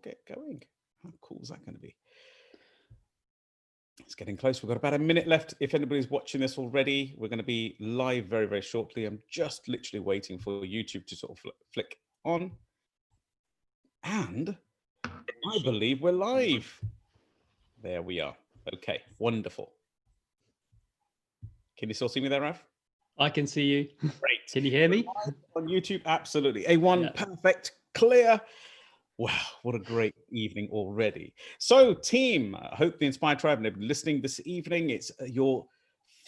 get going. How cool is that going to be? It's getting close. We've got about a minute left. If anybody's watching this already, we're going to be live very, very shortly. I'm just literally waiting for YouTube to sort of flick on. And I believe we're live. There we are. Okay, wonderful. Can you still see me there, Rav? I can see you. Great. Can you hear me? On YouTube, absolutely. A1, yeah. Perfect, clear. Wow, what a great evening already. So, team, I hope the Inspired Tribe and everybody listening this evening, it's your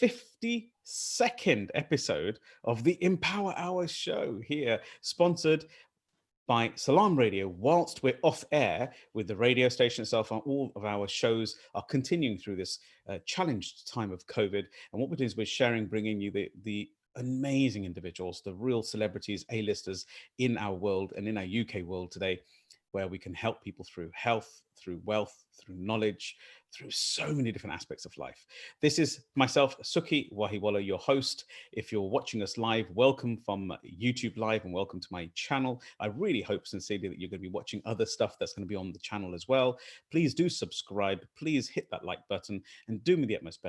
52nd episode of the Empower Hour show here, sponsored by salaamradio. Whilst we're off air with the radio station itself, and all of our shows are continuing through this challenged time of COVID. And what we're doing is we're sharing, bringing you the amazing individuals, the real celebrities, A-listers in our world and in our UK world today, where we can help people through health, through wealth, through knowledge, through so many different aspects of life. This is myself, Sukhiwahiwala, your host. If you're watching us live, welcome from YouTube Live and welcome to my channel. I really hope sincerely that you're going to be watching other stuff that's going to be on the channel as well. Please do subscribe. Please hit that like button and do me the utmost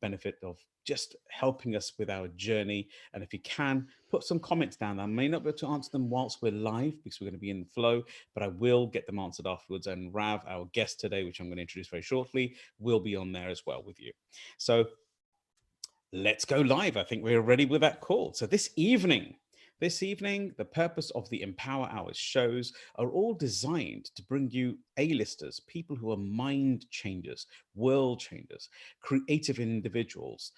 benefit of just helping us with our journey. And if you can, put some comments down. I may not be able to answer them whilst we're live because we're going to be in the flow, but I will get them answered afterwards. And Rav, our guest today, which I'm going to introduce very shortly, will be on there as well with you. So let's go live. I think we're ready with that call. So this evening, the purpose of the Empower Hours shows are all designed to bring you A-listers, people who are mind changers, world changers, creative individuals,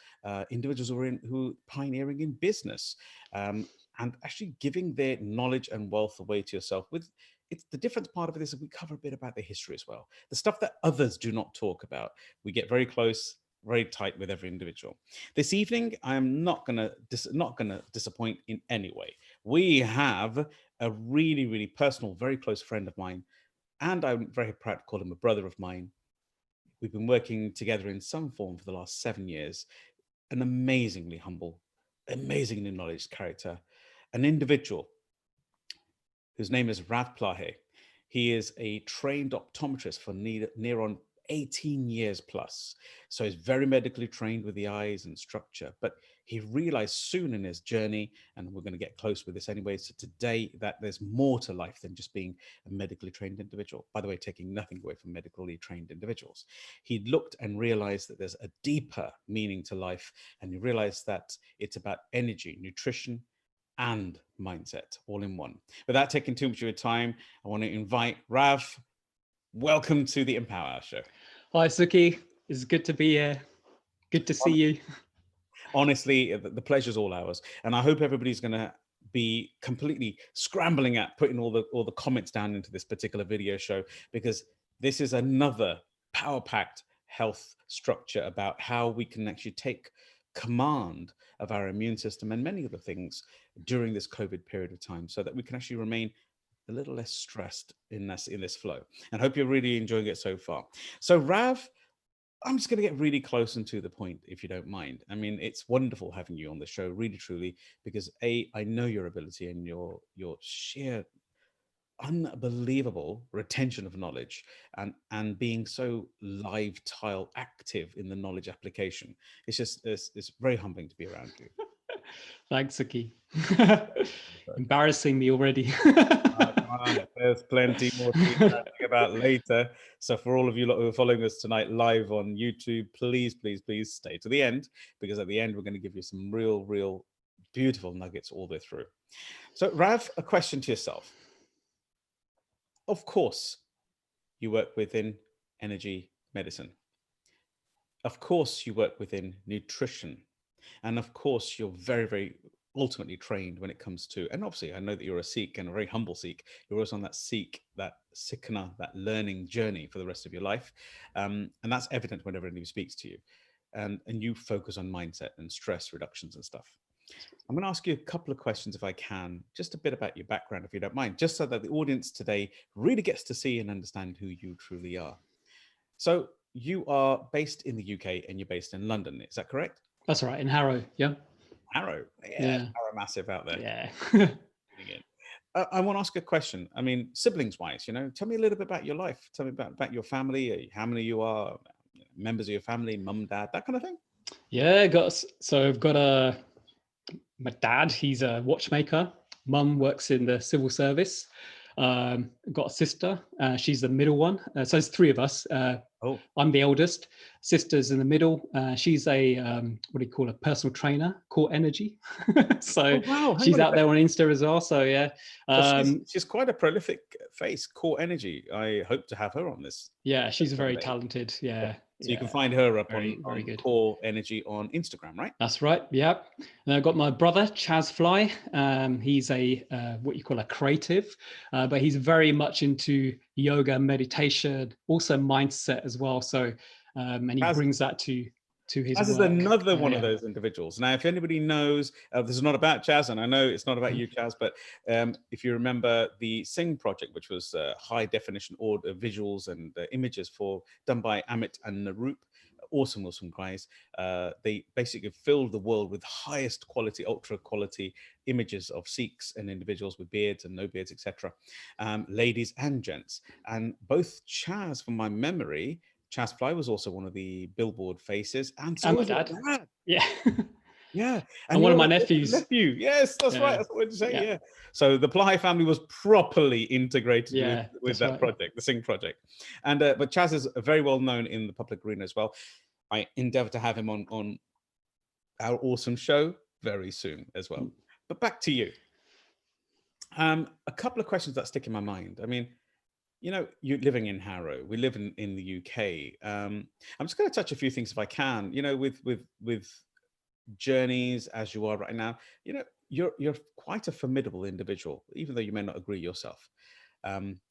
individuals who are pioneering in business, and actually giving their knowledge and wealth away to yourself. It's the different part of it is that we cover a bit about the history as well, the stuff that others do not talk about. We get very close, very tight with every individual. This evening, I am not gonna disappoint in any way. We have a really, really personal, very close friend of mine, and I'm very proud to call him a brother of mine. We've been working together in some form for the last 7 years. An amazingly humble, amazingly knowledgeable character, an individual whose name is Ravplahe. He is a trained optometrist for near on 18 years plus. So he's very medically trained with the eyes and structure, but he realized soon in his journey, and we're going to get close with this anyway, so today, that there's more to life than just being a medically trained individual. By the way, taking nothing away from medically trained individuals. He looked and realized that there's a deeper meaning to life, and he realized that it's about energy, nutrition, and mindset all in one. Without taking too much of your time, I want to invite Rav. Welcome to the Empower Hour show. Hi, Sukhi. It's good to be here. Good to see you. Honestly, the pleasure's all ours. And I hope everybody's going to be completely scrambling at putting all the comments down into this particular video show, because this is another power-packed health structure about how we can actually take command of our immune system and many other things during this COVID period of time, so that we can actually remain a little less stressed in this flow. And I hope you're really enjoying it so far. So Rav, I'm just going to get really close and to the point, if you don't mind. I mean, it's wonderful having you on the show, really, truly, because I know your ability and your sheer unbelievable retention of knowledge and being so live tile active in the knowledge application. It's very humbling to be around you. Thanks, Sukhi. Embarrassing me already. There's plenty more to think about later. So for all of you who are following us tonight live on YouTube, please, please, please stay to the end, because at the end, we're going to give you some real beautiful nuggets all the way through. So Rav, a question to yourself. Of course, you work within energy medicine. Of course, you work within nutrition. And of course, you're very ultimately trained when it comes to, and obviously I know that you're a Sikh and a very humble Sikh. You're always on that Sikh, that Sikhna, that learning journey for the rest of your life. And that's evident whenever anybody speaks to you. And you focus on mindset and stress reductions and stuff. I'm going to ask you a couple of questions, if I can, just a bit about your background, if you don't mind, just so that the audience today really gets to see and understand who you truly are. So you are based in the UK and you're based in London. Is that correct? That's right. In Harrow. Yeah. Harrow. Yeah. Harrow massive out there. Yeah. I want to ask a question. I mean, siblings wise, tell me a little bit about your life. Tell me about your family, how many you are, members of your family, mum, dad, that kind of thing. Yeah, I've got my dad, he's a watchmaker. Mum works in the civil service. Got a sister, she's the middle one. So there's three of us. Oh, I'm the eldest. Sister's in the middle. She's a what do you call a personal trainer, Core Energy. So wow. Hang she's on a out there second. on Insta as well. So yeah, So she's quite a prolific face, Core Energy. I hope to have her on this. yeah, she's very someday. talented. Yeah, So you can yeah, find her up very on good. Core Energy on Instagram, right? That's right. Yeah. And I've got my brother, Chaz Fly. He's a what you call a creative, but he's very much into yoga, meditation, also mindset as well. So, and he brings that to his Chaz is work. another one of Yeah. those individuals. Now, if anybody knows, this is not about Chaz, and I know it's not about you, Chaz, but if you remember the Sing project, which was high definition visuals and images done by Amit and Naroop, awesome guys. They basically filled the world with highest quality, ultra quality images of Sikhs and individuals with beards and no beards, etc., ladies and gents. And both Chaz, from my memory, Chaz Fly was also one of the Billboard faces, and so And my was your dad. dad. Yeah. Yeah, And one of my nephews. nephew. Yes, that's right. That's what I wanted to say. Yeah. Yeah. So the Plahe family was properly integrated Yeah, with that right. project, the Sing project, and but Chaz is very well known in the public arena as well. I endeavour to have him on our awesome show very soon as well. But back to you. A couple of questions that stick in my mind. I mean, you're living in Harrow. We live in the UK. I'm just going to touch a few things if I can. With journeys as you are right now, you're quite a formidable individual, even though you may not agree yourself.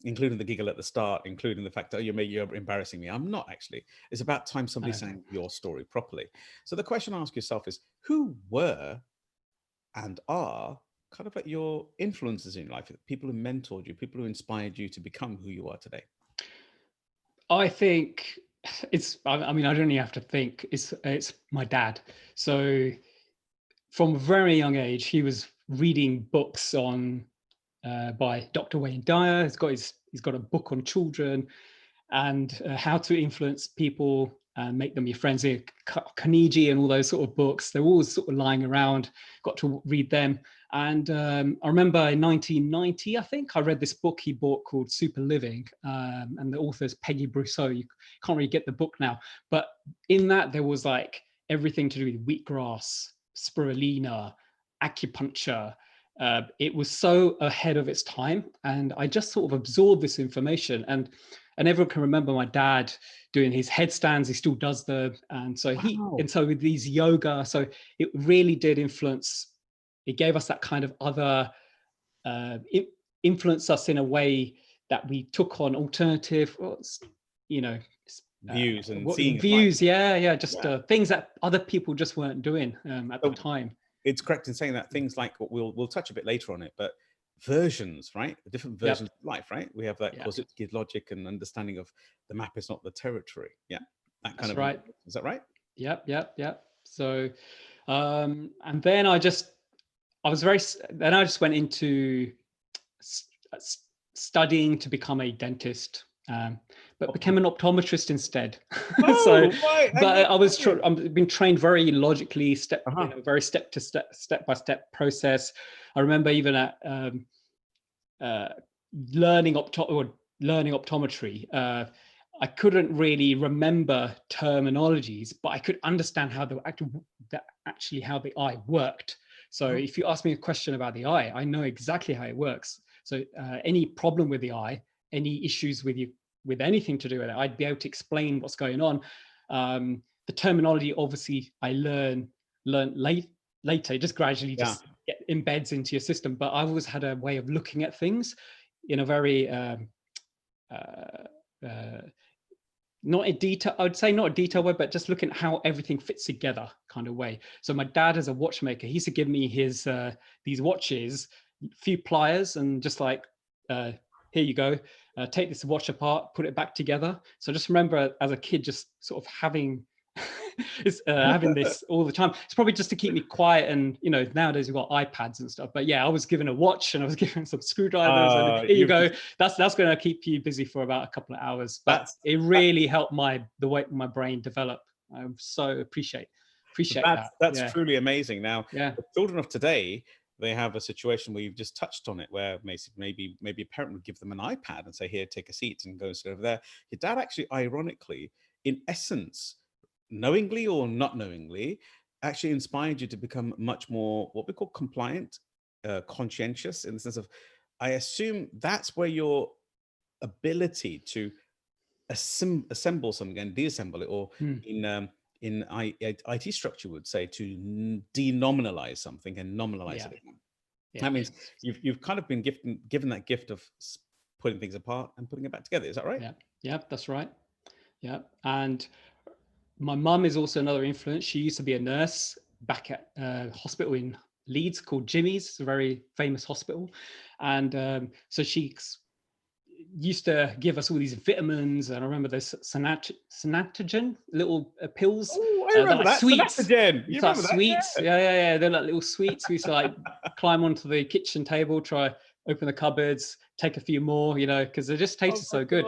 Including the giggle at the start, including the fact that you're embarrassing me. I'm not actually. It's about time somebody sang your story properly. So the question to ask yourself is, who were and are kind of like your influences in life, people who mentored you, people who inspired you to become who you are today? I think I mean, I don't even have to think. It's my dad. So from a very young age, he was reading books on by Dr. Wayne Dyer. He's got a book on children and how to influence people and make them your friends. Carnegie and all those sort of books, they're always sort of lying around. Got to read them. And I remember in 1990, I think, I read this book he bought called Super Living, and the author is Peggy Brousseau. You can't really get the book now, but in that there was like everything to do with wheatgrass, spirulina, acupuncture. It was so ahead of its time, and I just sort of absorbed this information. And everyone can remember my dad doing his headstands. He still does them, and so so with these yoga, so it really did influence. It gave us that kind of other, it influenced us in a way that we took on alternative, Views and views. Just things that other people just weren't doing at the time. It's correct in saying that things like what we'll touch a bit later on it, but versions, right? Different versions of life, right? We have that causative logic and understanding of the map is not the territory. Yeah, that kind of right. Is that right? Yep. So, and then I just went into studying to become a dentist, but became an optometrist instead. I've been trained very logically, very step by step process. I remember even at learning optometry. I couldn't really remember terminologies, but I could understand how how the eye worked. So if you ask me a question about the eye, I know exactly how it works. So any problem with the eye, any issues with anything to do with it, I'd be able to explain what's going on. The terminology, obviously, I learned later, just gradually embeds into your system. But I always had a way of looking at things in a very not a detail, I would say not a detailed way, but just looking at how everything fits together kind of way. So my dad is a watchmaker. He used to give me his these watches, few pliers, and just like, here you go, take this watch apart, put it back together. So I just remember as a kid, just sort of having it's having this all the time. It's probably just to keep me quiet. And nowadays we've got iPads and stuff. But yeah, I was given a watch and I was given some screwdrivers, and here you go. That's going to keep you busy for about a couple of hours. But it really helped the way my brain develop. I so appreciate that. That's truly amazing. Now, yeah, the children of today, they have a situation where you've just touched on it, where maybe a parent would give them an iPad and say, here, take a seat and go sit over there. Your dad actually, ironically, in essence, knowingly or not knowingly, actually inspired you to become much more what we call compliant, conscientious, in the sense of, I assume that's where your ability to assemble something and deassemble it, or in IT structure would say to denominalize something and nominalize it again. That means you've kind of been given that gift of putting things apart and putting it back together. Is that right? Yeah, that's right. Yeah. And my mum is also another influence. She used to be a nurse back at a hospital in Leeds called Jimmy's. It's a very famous hospital. And so she used to give us all these vitamins, and I remember those Sanatogen little pills. Oh, I remember that. Sweets. Sanatogen. You remember that? Sweets. Yeah. They're like little sweets. We used to like climb onto the kitchen table, try open the cupboards, take a few more, because they just tasted so good.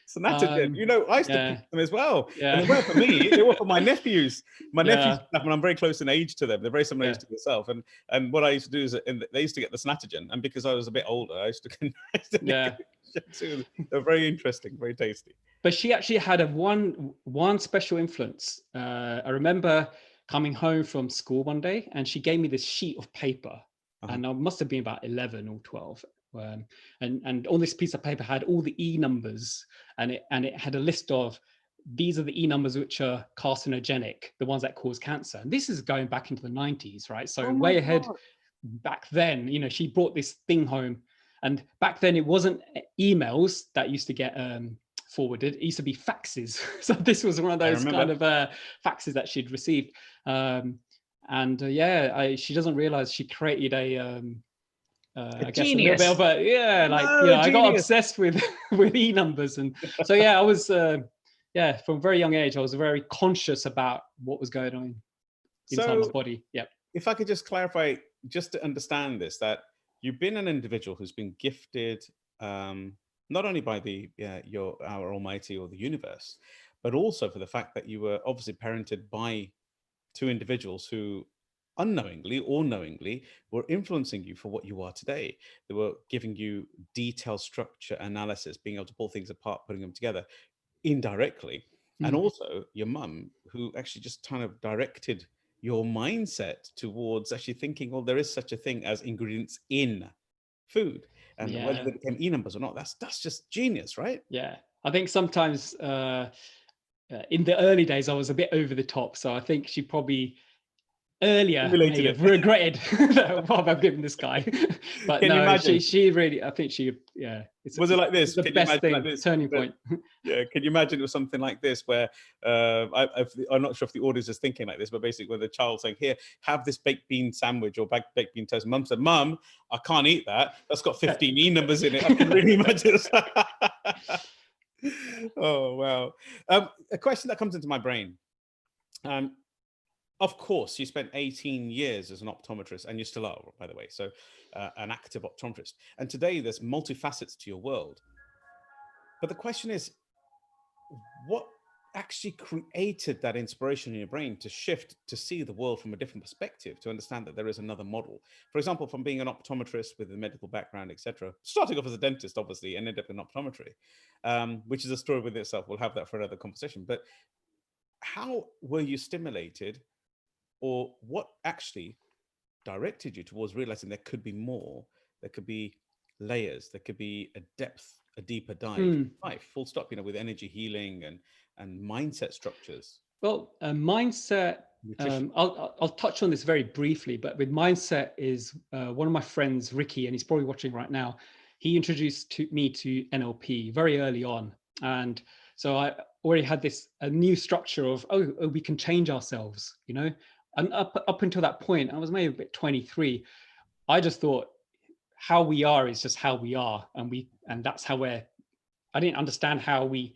Sanatogen. I used to pick them as well. Yeah. And they weren't for me, they were for my nephews. My nephews, and I'm very close in age to them. They're very similar age to yourself. And what I used to do is, they used to get the Sanatogen. And because I was a bit older, I used to too. They're very interesting, very tasty. But she actually had one special influence. I remember coming home from school one day, and she gave me this sheet of paper. And I must have been about 11 or 12. And on this piece of paper had all the E numbers, and it had a list of, these are the E numbers which are carcinogenic, the ones that cause cancer. And this is going back into the 90s, right? So way ahead back then. She brought this thing home, and back then it wasn't emails that used to get forwarded. It used to be faxes. So this was one of those kind of faxes that she'd received. She doesn't realize she created I guess genius. a little bit of I got obsessed with E numbers. And so I was from a very young age I was very conscious about what was going on inside my body. If I could just clarify, just to understand this, that you've been an individual who's been gifted not only by our Almighty or the universe, but also for the fact that you were obviously parented by two individuals who unknowingly or knowingly were influencing you for what you are today. They were giving you detailed structure, analysis, being able to pull things apart, putting them together indirectly. And also your mum, who actually just kind of directed your mindset towards actually thinking, well, there is such a thing as ingredients in food, and whether they became E numbers or not, that's just genius, right? I think sometimes in the early days I was a bit over the top, so I think she probably earlier may have regretted what I've given this guy. But she really, I think she was it like this? The best thing, like turning point. Can you imagine it was something like this, where I'm not sure if the audience is thinking like this, but basically where the child saying, here, have this baked bean sandwich or baked bean toast. Mum said, Mum, I can't eat that, that's got 15 E numbers in it. I can really imagine it. Oh wow. A question that comes into my brain. Of course, you spent 18 years as an optometrist, and you still are, by the way, so an active optometrist. And today there's multifacets to your world. But the question is, what actually created that inspiration in your brain to shift, to see the world from a different perspective, to understand that there is another model? For example, from being an optometrist with a medical background, etc., starting off as a dentist, obviously, and ended up in optometry, which is a story within itself. We'll have that for another conversation. But how were you stimulated, or what actually directed you towards realizing there could be more, there could be layers, there could be a depth, a deeper dive in life, full stop, with energy healing and mindset structures? Well, mindset, I'll touch on this very briefly, but with mindset is one of my friends, Ricky, and he's probably watching right now. He introduced me to NLP very early on. And so I already had a new structure of, we can change ourselves, And up until that point, I was maybe a bit 23. I just thought how we are is just how we are, and that's how I didn't understand how we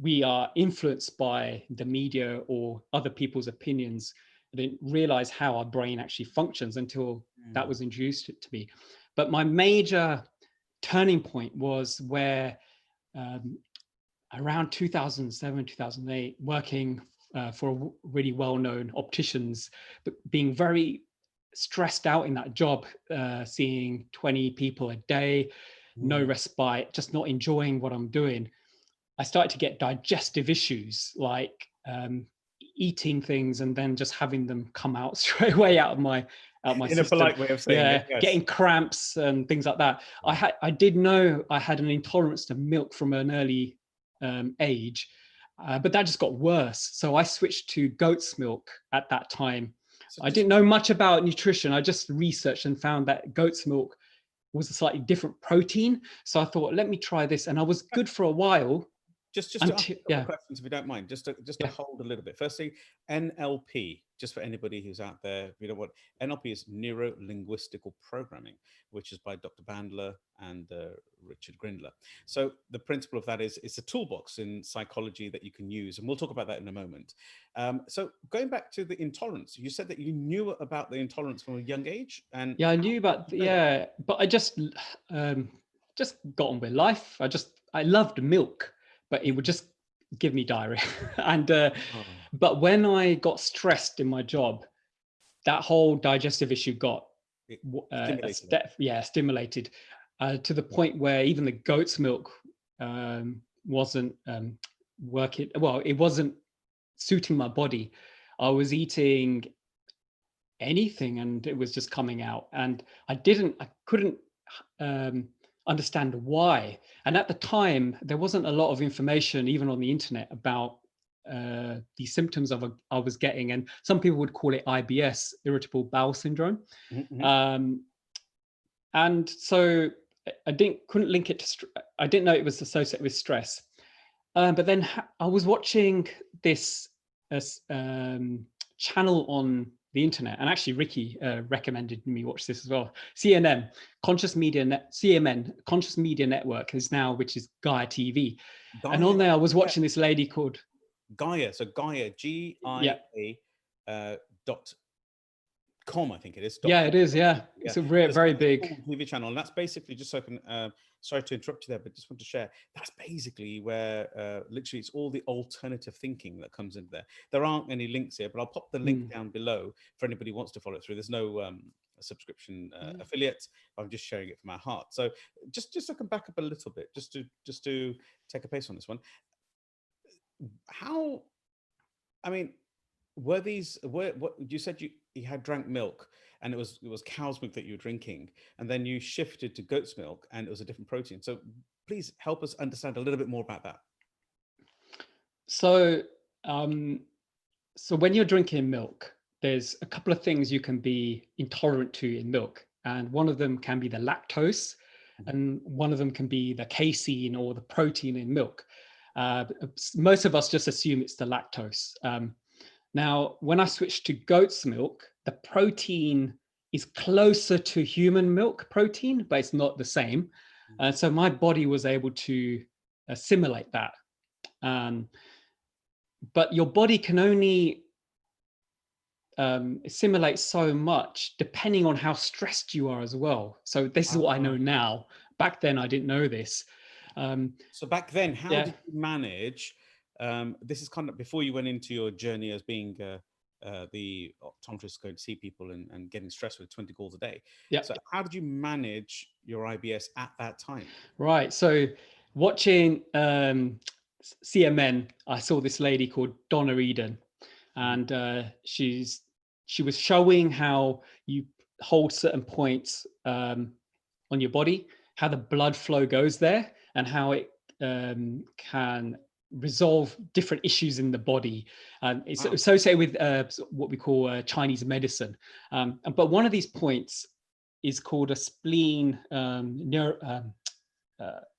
we are influenced by the media or other people's opinions. I didn't realize how our brain actually functions until that was introduced to me. But my major turning point was where around 2007, 2008, working for really well-known opticians, but being very stressed out in that job, seeing 20 people a day, no respite, just not enjoying what I'm doing. I started to get digestive issues, like eating things and then just having them come out straight away out of my in system. a polite way of saying it, yes. Getting cramps and things like that. I did know I had an intolerance to milk from an early age, but that just got worse. So I switched to goat's milk at that time. I didn't know much about nutrition. I just researched and found that goat's milk was a slightly different protein. So I thought, let me try this. And I was good for a while. Just to ask a couple of questions, if you don't mind, just to hold a little bit. Firstly, NLP, just for anybody who's out there, you know what NLP is, neuro linguistical programming, which is by Dr. Bandler and Richard Grindler. So the principle of that is it's a toolbox in psychology that you can use, and we'll talk about that in a moment. So going back to the intolerance, you said that you knew about the intolerance from a young age, and I knew about but I just got on with life. I loved milk, but it would just give me diarrhea. And but when I got stressed in my job, that whole digestive issue got stimulated to the point where even the goat's milk wasn't working. Well, it wasn't suiting my body. I was eating anything and it was just coming out, and I couldn't understand why. And at the time there wasn't a lot of information even on the internet about the symptoms I was getting, and some people would call it IBS, irritable bowel syndrome. And so I couldn't link it to I didn't know it was associated with stress. But then I was watching this channel on the internet, and actually Ricky recommended me watch this as well. CMN, Conscious Media Network is now, which is Gaia TV. And on there I was watching this lady called Gaia. So Gaia, GIA .com, I think it is. It is. It's a very big TV channel, and that's basically, just so I can sorry to interrupt you there, but just want to share, that's basically where literally it's all the alternative thinking that comes into there. There aren't any links here, but I'll pop the link down below for anybody who wants to follow it through. There's no subscription affiliate. I'm just sharing it from our heart. So just to come back up a little bit, just to take a pace on this one. How, I mean, what you said you had drank milk, and it was cow's milk that you were drinking, and then you shifted to goat's milk and it was a different protein. So please help us understand a little bit more about that. So so when you're drinking milk, there's a couple of things you can be intolerant to in milk, and one of them can be the lactose, and one of them can be the casein or the protein in milk. Most of us just assume it's the lactose. Now, when I switched to goat's milk, the protein is closer to human milk protein, but it's not the same. So my body was able to assimilate that. But your body can only assimilate so much depending on how stressed you are as well. So this is what I know now. Back then, I didn't know this. So back then, how did you manage? This is kind of before you went into your journey as being the optometrist going to see people and getting stressed with 20 calls a day. So how did you manage your IBS at that time? Right. So watching CMN, I saw this lady called Donna Eden, and she was showing how you hold certain points on your body, how the blood flow goes there, and how it can resolve different issues in the body. It's associated with what we call Chinese medicine. But one of these points is called a spleen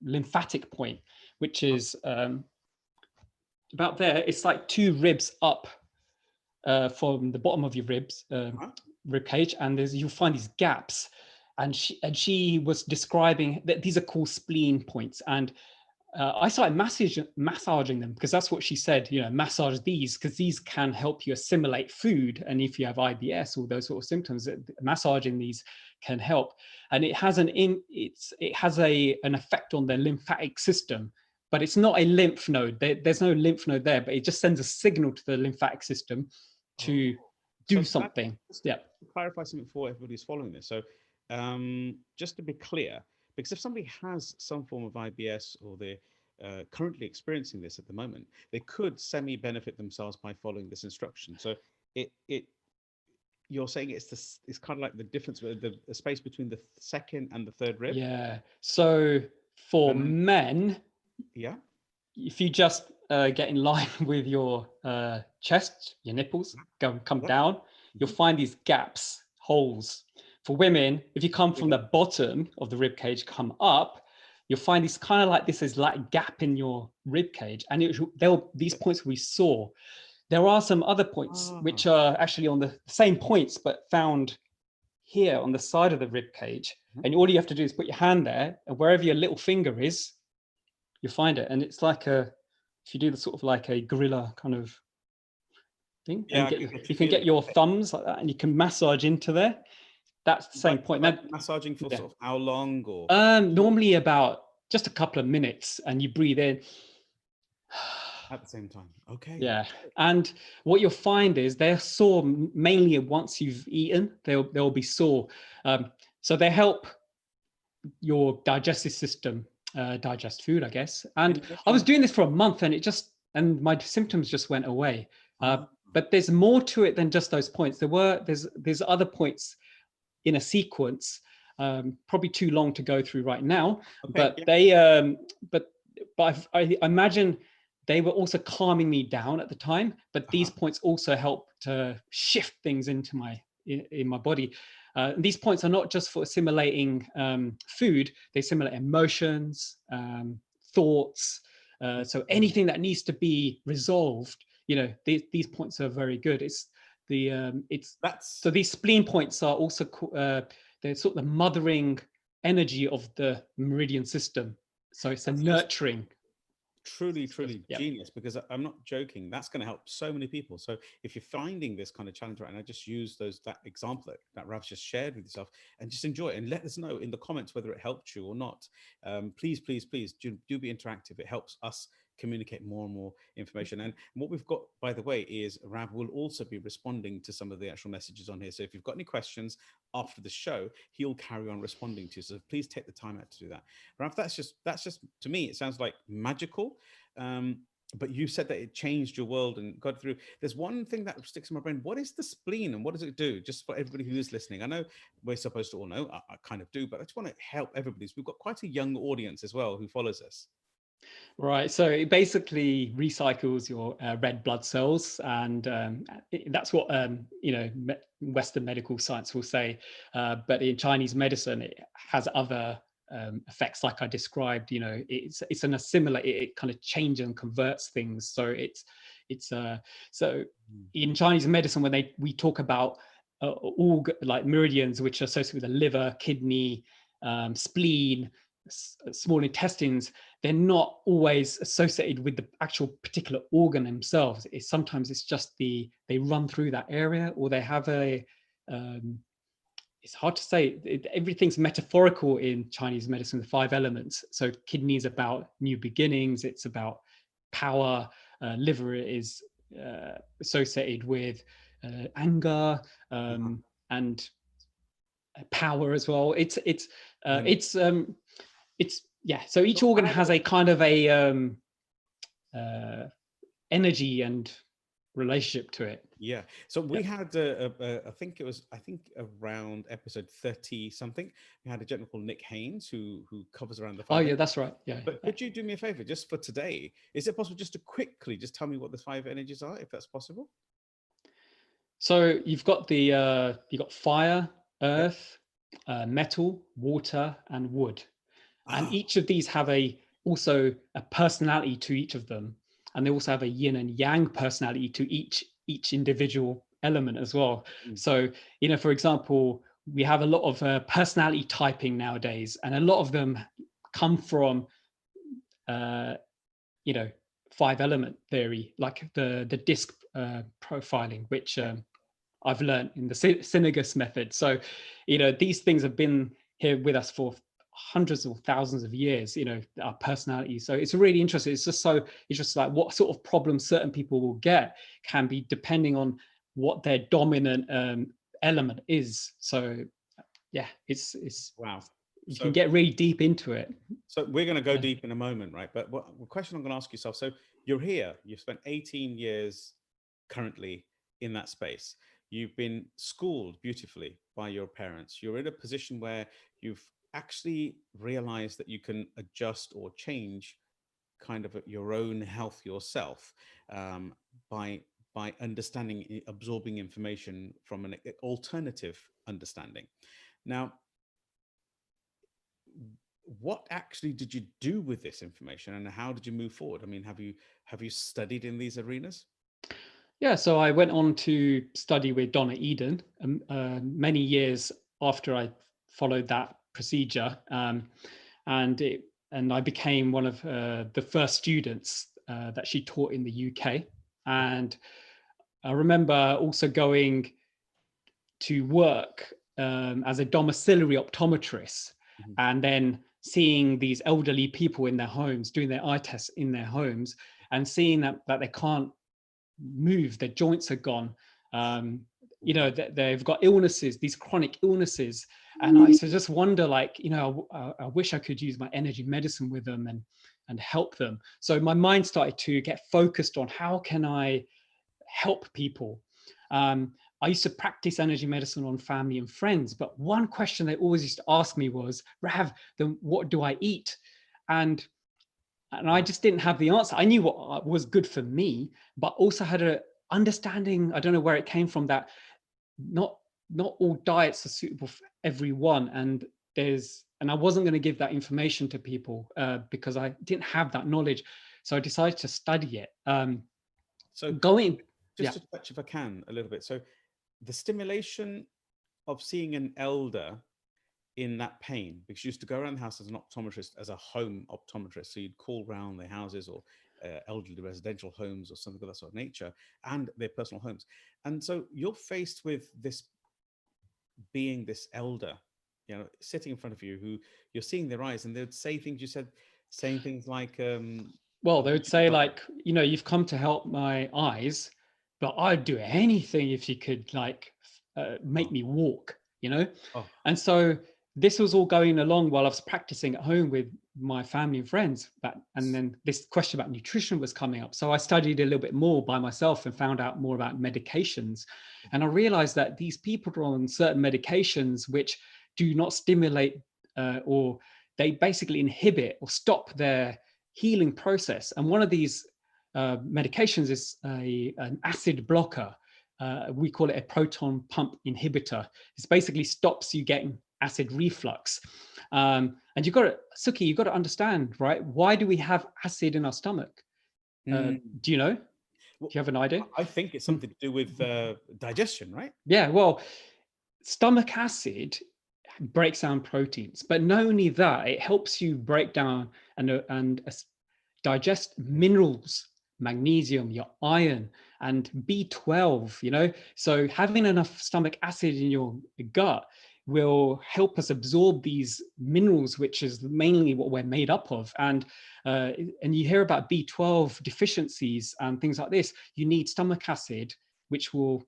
lymphatic point, which is about there. It's like 2 ribs up from the bottom of your rib cage, and you'll find these gaps. And she was describing that these are called spleen points, and I started massaging them, because that's what she said, massage these, because these can help you assimilate food. And if you have IBS or those sort of symptoms, massaging these can help. And it has an effect on the lymphatic system, but it's not a lymph node. There's no lymph node there, but it just sends a signal to the lymphatic system to do something. To clarify something for everybody who's following this. So just to be clear, because if somebody has some form of IBS, or they're currently experiencing this at the moment, they could semi-benefit themselves by following this instruction. So you're saying it's kind of like the difference with the space between the second and the third rib? Yeah. So for men, if you just get in line with your chest, your nipples, come down, you'll find these gaps, holes. For women, if you come from the bottom of the rib cage, come up, you'll find this kind of like this is like a gap in your rib cage, and these points we saw. There are some other points which are actually on the same points, but found here on the side of the rib cage. And all you have to do is put your hand there, and wherever your little finger is, you find it. And it's like if you do the sort of like a gorilla kind of thing, and you can get your thumbs like that, and you can massage into there. That's the same point. Now, massaging for sort of how long? Or normally about just a couple of minutes, and you breathe in at the same time. Okay. Yeah. And what you'll find is they're sore mainly once you've eaten. They'll be sore. So they help your digestive system digest food, I guess. And I was doing this for a month, and my symptoms just went away. But there's more to it than just those points. There's other points in a sequence, probably too long to go through right now. But I imagine they were also calming me down at the time. But these points also help to shift things in my body. These points are not just for assimilating food; they assimilate emotions, thoughts. So anything that needs to be resolved, these points are very good. So these spleen points are also they're sort of the mothering energy of the meridian system. So it's a nurturing. Truly genius, because I'm not joking. That's going to help so many people. So if you're finding this kind of challenge right now, just use that example that Rav's just shared with yourself, and just enjoy it, and let us know in the comments whether it helped you or not. Please do be interactive. It helps us communicate more and more information. And what we've got, by the way, is Rav will also be responding to some of the actual messages on here. So if you've got any questions after the show, he'll carry on responding to you. So please take the time out to do that. Rav, that's just to me, it sounds like magical. But you said that it changed your world and got through. There's one thing that sticks in my brain. What is the spleen, and what does it do? Just for everybody who is listening. I know we're supposed to all know, I kind of do, but I just want to help everybody. So we've got quite a young audience as well who follows us. Right. So it basically recycles your red blood cells, and that's what Western medical science will say. But in Chinese medicine, it has other effects, like I described. It's an assimilate. It kind of changes and converts things. So so in Chinese medicine, when we talk about like meridians, which are associated with the liver, kidney, spleen, small intestines, they're not always associated with the actual particular organ themselves. Sometimes it's just they run through that area, or they have it's hard to say. Everything's metaphorical in Chinese medicine, the 5 elements. So kidney is about new beginnings. It's about power. Liver is associated with anger and power as well. So each organ has a kind of a energy and relationship to it. Yeah. So we had I think around episode 30 something, we had a gentleman called Nick Haynes who covers around the 5. Oh yeah, that's right. Yeah. But could you do me a favor just for today? Is it possible just to quickly just tell me what the 5 energies are, if that's possible? So you've got fire, earth, metal, water, and wood. And each of these have also a personality to each of them. And they also have a yin and yang personality to each individual element as well. So, for example, we have a lot of personality typing nowadays, and a lot of them come from five element theory, like the disc profiling, which I've learned in the Synagus method. So, these things have been here with us for hundreds or thousands of years, our personality. So it's really interesting. It's just like what sort of problems certain people will get can be depending on what their dominant element is. So yeah, it's Wow. You can get really deep into it. So we're going to go deep in a moment, right? But the question I'm going to ask yourself, so you're here, you've spent 18 years currently in that space. You've been schooled beautifully by your parents. You're in a position where you've actually realized that you can adjust or change kind of your own health yourself, by understanding, absorbing information from an alternative understanding. Now, what actually did you do with this information, and how did you move forward? I mean, have you studied in these arenas? Yeah, so I went on to study with Donna Eden many years after I followed that procedure, and I became one of the first students that she taught in the UK. And I remember also going to work as a domiciliary optometrist, and then seeing these elderly people in their homes, doing their eye tests in their homes, and seeing that they can't move, their joints are gone, that they've got illnesses, these chronic illnesses. And I just wonder, like, I wish I could use my energy medicine with them and help them. So my mind started to get focused on how can I help people. I used to practice energy medicine on family and friends, but one question they always used to ask me was, Rav, then what do I eat? And I just didn't have the answer. I knew what was good for me, but also had a understanding, I don't know where it came from, that not all diets are suitable for everyone. And I wasn't going to give that information to people because I didn't have that knowledge. So I decided to study it. To touch, if I can, a little bit. So the stimulation of seeing an elder in that pain, because you used to go around the house as an optometrist, as a home optometrist. So you'd call around their houses or elderly residential homes or something of that sort of nature, and their personal homes. And so you're faced with this being, this elder, sitting in front of you, who you're seeing their eyes, and they would say things. You said, saying things like, well, they would say, like, you've come to help my eyes, but I'd do anything if you could, like, make me walk, And so this was all going along while I was practicing at home with my family and friends. And then this question about nutrition was coming up. So I studied a little bit more by myself and found out more about medications. And I realized that these people are on certain medications which do not stimulate or they basically inhibit or stop their healing process. And one of these medications is an acid blocker. We call it a proton pump inhibitor. It basically stops you getting acid reflux. And Sukhi, you've got to understand, right? Why do we have acid in our stomach? Do you know? Do you have an idea? I think it's something to do with digestion, right? Yeah, well, stomach acid breaks down proteins, but not only that, it helps you break down and digest minerals, magnesium, your iron, and B12, So having enough stomach acid in your gut will help us absorb these minerals, which is mainly what we're made up of. And you hear about B12 deficiencies and things like this. You need stomach acid, which will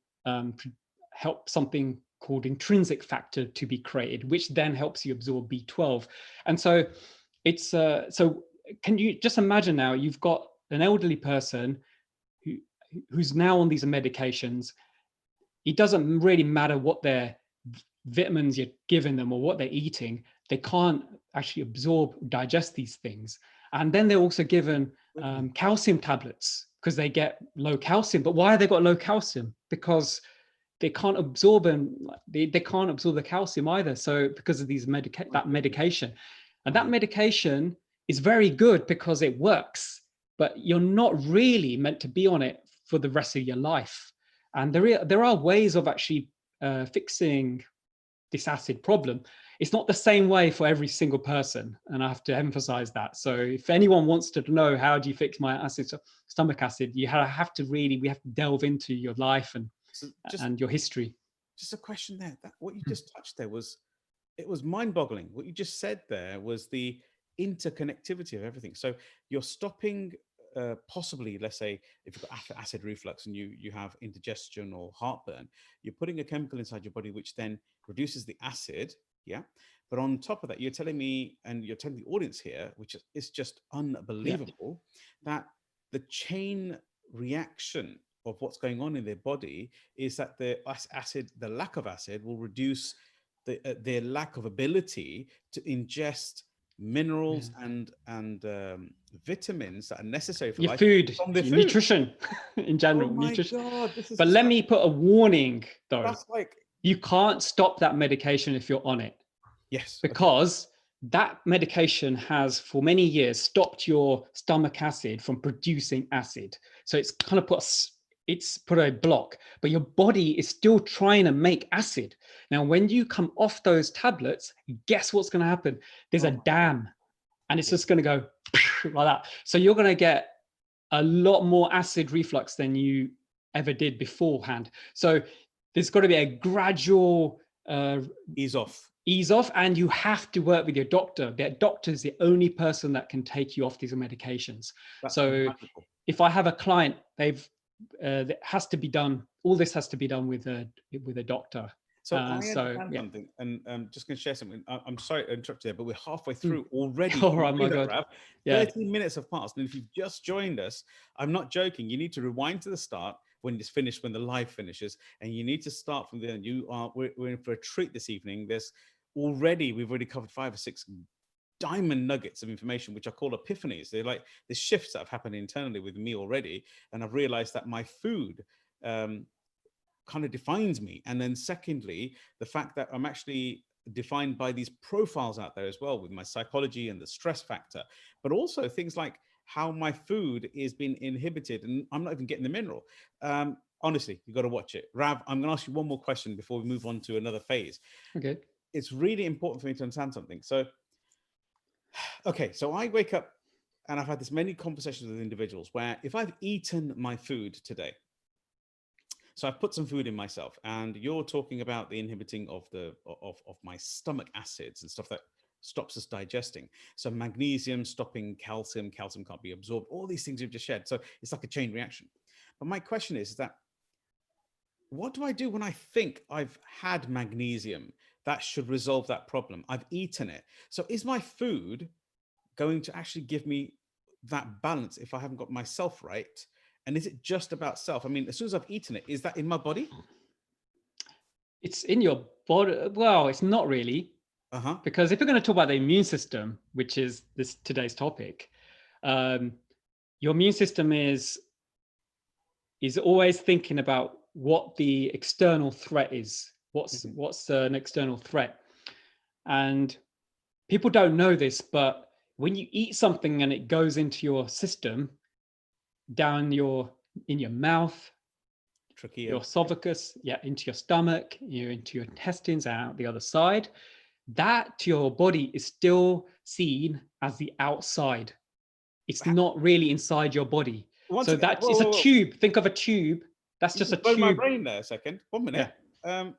help something called intrinsic factor to be created, which then helps you absorb B12. And so it's so can you just imagine now, you've got an elderly person who's now on these medications. It doesn't really matter what their vitamins you're giving them or what they're eating. They can't actually absorb, digest these things. And then they're also given calcium tablets because they get low calcium. But why have they got low calcium? Because they can't absorb they can't absorb the calcium either. So because of these medication. And that medication is very good because it works, but you're not really meant to be on it for the rest of your life. And there are ways of actually fixing this acid problem. it's not the same way for every single person. And I have to emphasize that. So if anyone wants to know, how do you fix my stomach acid, we have to delve into your life and your history. Just a question there. What you just touched there was mind-boggling. What you just said there was the interconnectivity of everything. So you're stopping possibly, let's say, if you've got acid reflux and you have indigestion or heartburn, you're putting a chemical inside your body which then reduces the acid. Yeah. But on top of that, you're telling me, and you're telling the audience here, which is just unbelievable, that the chain reaction of what's going on in their body is that the lack of acid will reduce their lack of ability to ingest minerals and vitamins that are necessary for your life food, from their your food. Nutrition in general. Oh my nutrition. God, this is but let me put a warning though. That's like, you can't stop that medication if you're on it. Yes. Because that medication has for many years stopped your stomach acid from producing acid. So it's kind of put a block, but your body is still trying to make acid. Now, when you come off those tablets, guess what's going to happen? There's a dam, and it's just going to go like that. So you're going to get a lot more acid reflux than you ever did beforehand. So there's got to be a gradual ease off, and you have to work with your doctor. The doctor is the only person that can take you off these medications. So magical. If I have a client, that has to be done. All this has to be done with a doctor. So I understand something, and I'm just going to share something. I'm sorry to interrupt you there, but we're halfway through already. Oh, my God. Rav. 13 minutes have passed, and if you've just joined us, I'm not joking. You need to rewind to the start when it's finished, when the live finishes, and you need to start from there. We're in for a treat this evening. We've already covered 5 or 6 diamond nuggets of information, which I call epiphanies. They're like the shifts that have happened internally with me already, and I've realized that my food kind of defines me. And then secondly, the fact that I'm actually defined by these profiles out there as well, with my psychology and the stress factor, but also things like how my food is being inhibited and I'm not even getting the mineral. Honestly, you've got to watch it. Rav, I'm going to ask you one more question before we move on to another phase. Okay. It's really important for me to understand something. So I wake up and I've had this many conversations with individuals where if I've eaten my food today, so I've put some food in myself, and you're talking about the inhibiting of my stomach acids and stuff that stops us digesting. So magnesium stopping calcium can't be absorbed, all these things you've just shared. So it's like a chain reaction. But my question is that, what do I do when I think I've had magnesium that should resolve that problem? I've eaten it. So is my food going to actually give me that balance if I haven't got myself right? And is it just about self? I mean, as soon as I've eaten it, is that in my body? It's in your body. Well, it's not really. Because if you're going to talk about the immune system, which is today's topic, your immune system is always thinking about what the external threat is. What's an external threat? And people don't know this, but when you eat something and it goes into your system, in your mouth, trachea, your esophagus, into your stomach, into your intestines, out the other side, that to your body is still seen as the outside. It's not really inside your body. It's a tube. Think of a tube. That's just a tube. Blow my brain there a second. 1 minute. Yeah.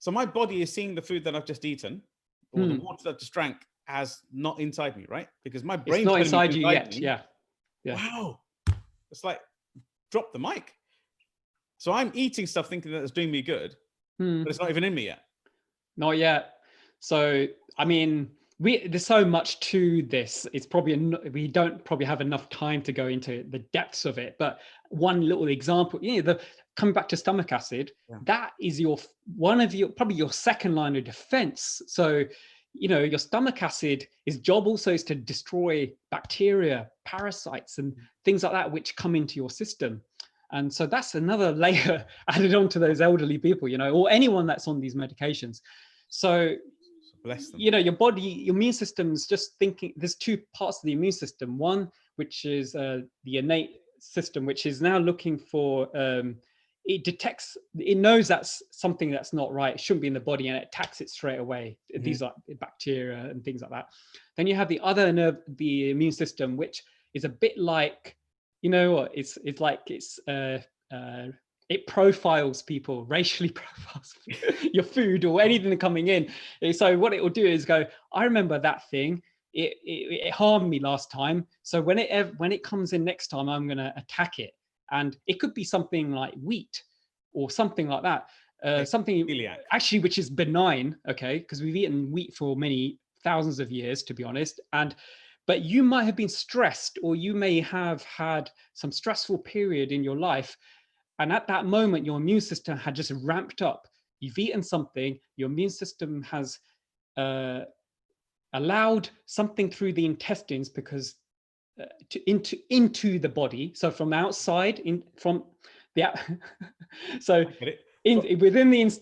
So my body is seeing the food that I've just eaten, or the water that I've just drank, as not inside me, right? Because my brain's not inside you yet. Yeah. Wow. It's like, drop the mic. So I'm eating stuff thinking that it's doing me good, but it's not even in me yet. Not yet. So, I mean, there's so much to this. It's probably we don't probably have enough time to go into the depths of it. But one little example, coming back to stomach acid, that is probably your second line of defense. So, your stomach acid, its job also is to destroy bacteria, parasites, and things like that, which come into your system. And so that's another layer added on to those elderly people, or anyone that's on these medications. So, bless them. Your body, your immune system's just thinking, there's 2 parts of the immune system. One, which is the innate system, which is now looking for it knows that's something that's not right, it shouldn't be in the body, and it attacks it straight away. These are bacteria and things like that. Then you have the other nerve, the immune system, which is a bit like, it profiles people, racially profiles your food or anything coming in. So what it will do is go, I remember that thing. It harmed me last time. So when it comes in next time, I'm going to attack it. And it could be something like wheat or something like that. Something celiac. Actually, which is benign, okay? Because we've eaten wheat for many thousands of years, to be honest. But you might have been stressed, or you may have had some stressful period in your life. And at that moment, your immune system had just ramped up. You've eaten something, your immune system has allowed something through the intestines into the body. So from outside, within the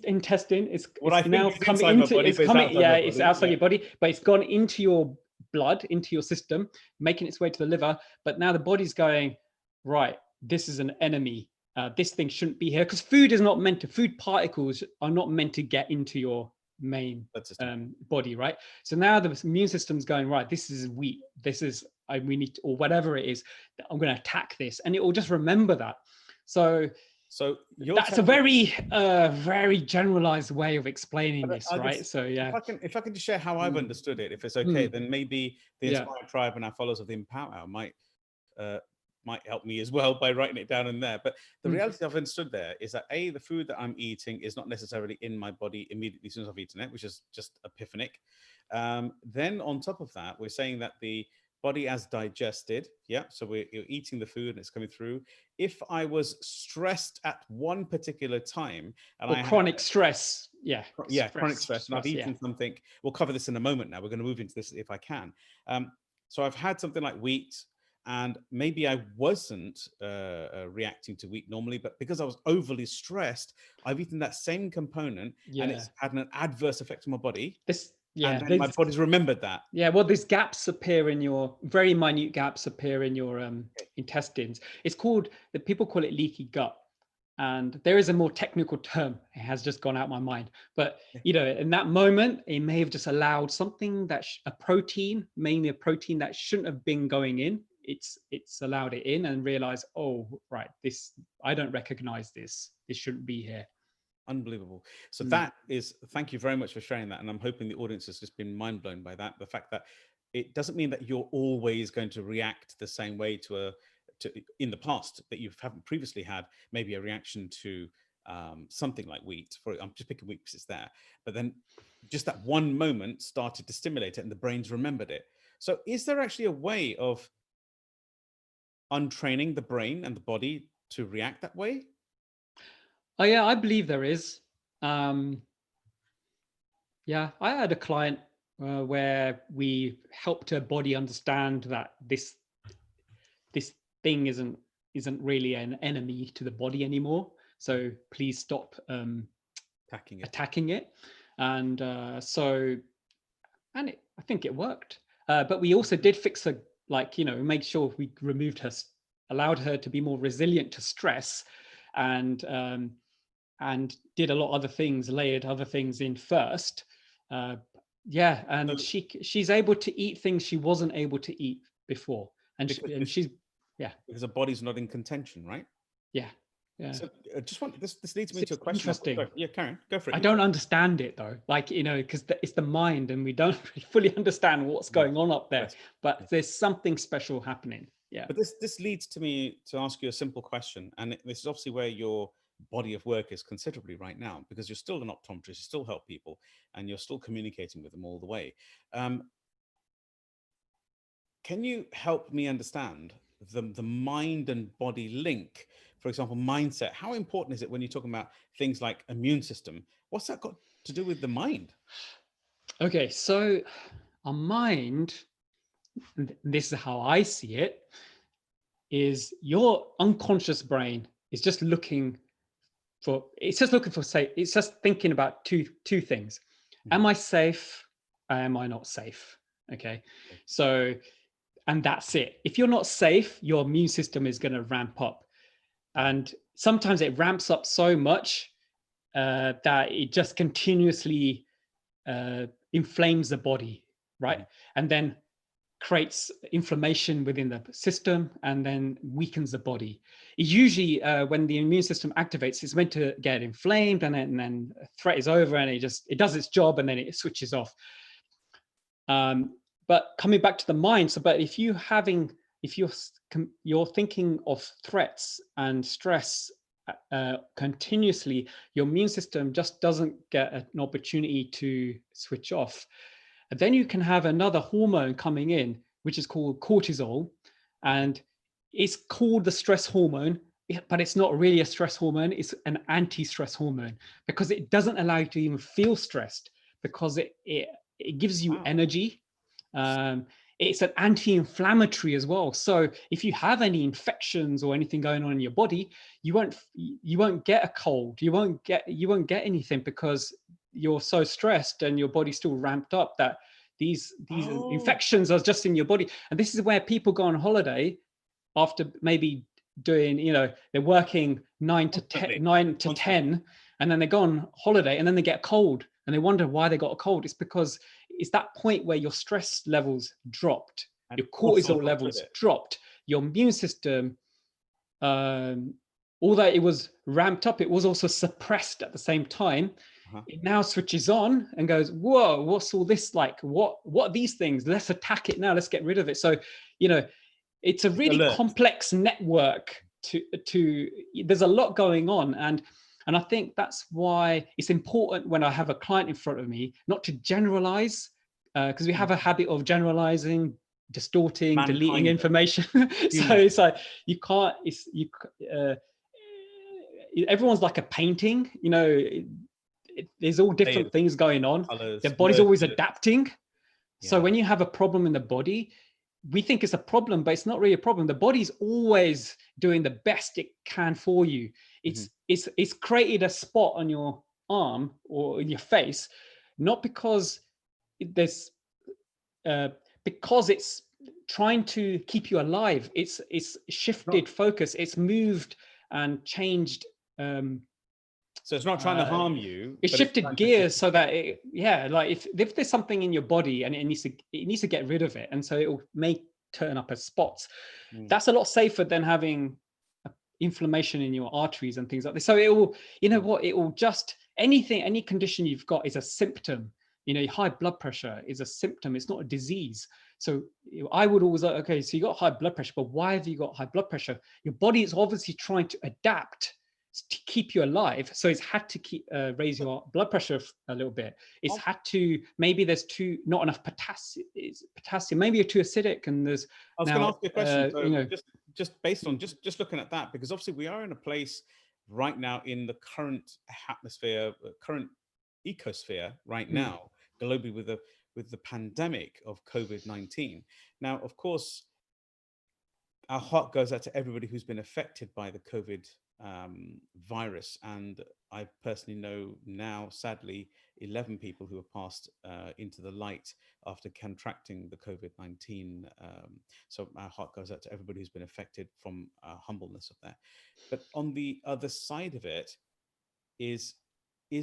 intestine, it's now coming into. It's coming. Yeah, it's outside your body, but it's gone into your blood, into your system, making its way to the liver. But now the body's going, right, this is an enemy. This thing shouldn't be here, because food particles are not meant to get into your main body, right? So now the immune system's going, right, this is wheat, we need to, or whatever it is, I'm going to attack this, and it will just remember that. So that's a very very generalized way of explaining this, right? So yeah, if I can just share how I've understood it, if it's okay, then maybe the Inspired Tribe and our followers of the Empower Hour might help me as well by writing it down in there. But the reality I've understood there is that the food that I'm eating is not necessarily in my body immediately as soon as I've eaten it, which is just epiphanic. Then on top of that, we're saying that the body has digested. Yeah. So you're eating the food and it's coming through. If I was stressed at one particular time and chronic stress. Yeah. Chronic stress. And I've eaten something, we'll cover this in a moment now. We're going to move into this if I can. So I've had something like wheat, and maybe I wasn't reacting to wheat normally, but because I was overly stressed, I've eaten that same component and it's had an adverse effect on my body. And then my body's remembered that. Yeah, well, these gaps appear in your, very minute gaps appear in your intestines. People call it leaky gut. And there is a more technical term. It has just gone out my mind. But, in that moment, it may have just allowed something mainly a protein that shouldn't have been going in. It's allowed it in and realized, oh, right, I don't recognize this. This shouldn't be here. Unbelievable. So thank you very much for sharing that. And I'm hoping the audience has just been mind blown by that. The fact that it doesn't mean that you're always going to react the same way to in the past, that you haven't previously had maybe a reaction to something like wheat. I'm just picking wheat because it's there. But then just that one moment started to stimulate it and the brain's remembered it. So is there actually a way of untraining the brain and the body to react that way? Oh yeah, I believe there is. I had a client where we helped her body understand that this thing isn't really an enemy to the body anymore. So please stop attacking it. And I think it worked. But we also did fix her, make sure we allowed her to be more resilient to stress, and did a lot of other things, layered other things in first. And she's able to eat things she wasn't able to eat before. Because her body's not in contention, right? Yeah. So this leads me to a question. Interesting. Yeah, Karen, go for it. I don't understand it though, because it's the mind and we don't fully understand what's going on up there, but there's something special happening. Yeah. But this leads to me to ask you a simple question. And this is obviously where your body of work is considerably right now, because you're still an optometrist, you still help people and you're still communicating with them all the way. Can you help me understand the mind and body link? For example, mindset. How important is it when you're talking about things like immune system? What's that got to do with the mind? Okay, so our mind, this is how I see it, is your unconscious brain is just looking for safe. It's just thinking about two things. Am I safe? Am I not safe? Okay. So, and that's it. If you're not safe, your immune system is going to ramp up. And sometimes it ramps up so much that it just continuously inflames the body, right? And then creates inflammation within the system and then weakens the body. It usually, when the immune system activates, it's meant to get inflamed, and then a threat is over, and it does its job, and then it switches off. But coming back to the mind, but if you're thinking of threats and stress continuously, your immune system just doesn't get an opportunity to switch off. And then you can have another hormone coming in, which is called cortisol, and it's called the stress hormone, but it's not really a stress hormone. It's an anti-stress hormone, because it doesn't allow you to even feel stressed, because it gives you energy. It's an anti-inflammatory as well. So if you have any infections or anything going on in your body, you won't get a cold. You won't get anything, because you're so stressed and your body's still ramped up that these infections are just in your body. And this is where people go on holiday after maybe doing, they're working 9 to 10, and then they go on holiday and then they get a cold and they wonder why they got a cold. It's because it's that point where your stress levels dropped, and your cortisol levels dropped, your immune system, although it was ramped up, it was also suppressed at the same time. It now switches on and goes, whoa, what's all this like? What are these things? Let's attack it now. Let's get rid of it. So, it's a really complex network to there's a lot going on. And I think that's why it's important when I have a client in front of me, not to generalize, because we have a habit of generalizing, distorting, deleting information. So it's like, you can't, everyone's like a painting, there's all different things going on. The body's always adapting. So when you have a problem in the body, we think it's a problem, but it's not really a problem. The body's always doing the best it can for you. It's created a spot on your arm or in your face, not because because it's trying to keep you alive. It's shifted focus. It's moved and changed. So it's not trying to harm you. It shifted gears so that if there's something in your body and it needs to get rid of it, and so it may turn up as spots. That's a lot safer than having inflammation in your arteries and things like this. So it will, it will just any condition you've got is a symptom. High blood pressure is a symptom. It's not a disease. So I would always like, okay, so you got high blood pressure, but why have you got high blood pressure? Your body is obviously trying to adapt to keep you alive. So it's had to raise your blood pressure a little bit. It's had to, maybe there's not enough potassium, maybe you're too acidic, and there's I was going to ask you a question. Just based on just looking at that, because obviously we are in a place right now in the current atmosphere, current ecosphere right now, globally, with the pandemic of COVID-19. Now, of course, our heart goes out to everybody who's been affected by the COVID virus, and I personally know now, sadly, 11 people who have passed into the light after contracting the COVID-19. So our heart goes out to everybody who's been affected, from humbleness of that. But on the other side of it is